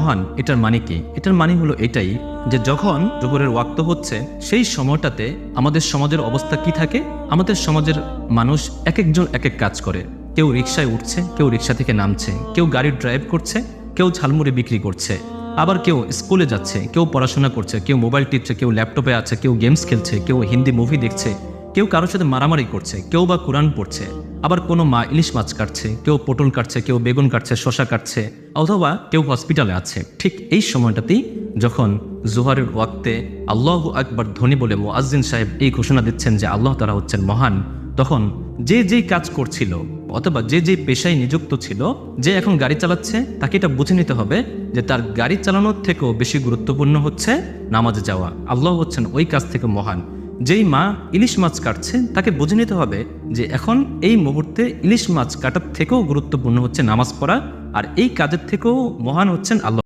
মহান, এটার মানে কি? এটার মানে হলো এটাই যে যখন জোহরের ওয়াক্ত হচ্ছে সেই সময়টাতে আমাদের সমাজের অবস্থা কি থাকে? আমাদের সমাজের মানুষ এক একজন এক এক কাজ করে। কেউ রিকশায় উঠছে, কেউ রিকশা থেকে নামছে, কেউ গাড়ি ড্রাইভ করছে, কেউ ঝালমুড়ি বিক্রি করছে, আবার কেউ স্কুলে যাচ্ছে, কেউ পড়াশোনা করছে, কেউ মোবাইল টিপছে, কেউ ল্যাপটপে আছে, কেউ গেমস খেলছে, কেউ হিন্দি মুভি দেখছে, কেউ কারোর সাথে মারামারি করছে, কেউ বা কোরআন পড়ছে, আবার কোনো মা ইলিশ মাছ কাটছে, কেউ পটল কাটছে, কেউ বেগুন কাটছে, শশা কাটছে, অথবা কেউ হসপিটালে আছে। ঠিক এই সময়টাতেই যখন জোহরের ওয়াক্তে আল্লাহু আকবার ধ্বনি বলে মুয়াজ্জিন সাহেব এই ঘোষণা দিচ্ছেন যে আল্লাহ তাআলা হচ্ছেন মহান, তখন যে যেই কাজ করছিল অথবা যে যেই পেশায় নিযুক্ত ছিল, যে এখন গাড়ি চালাচ্ছে, তাকে এটা বুঝে নিতে হবে যে তার গাড়ি চালানোর থেকেও বেশি গুরুত্বপূর্ণ হচ্ছে নামাজে যাওয়া। আল্লাহ হচ্ছেন ওই কাজ থেকে মহান। যেই মা ইলিশ মাছ কাটছে, তাকে বুঝে নিতে হবে যে এখন এই মুহূর্তে ইলিশ মাছ কাটার থেকেও গুরুত্বপূর্ণ হচ্ছে নামাজ পড়া, আর এই কাজের থেকেও মহান হচ্ছেন আল্লাহ।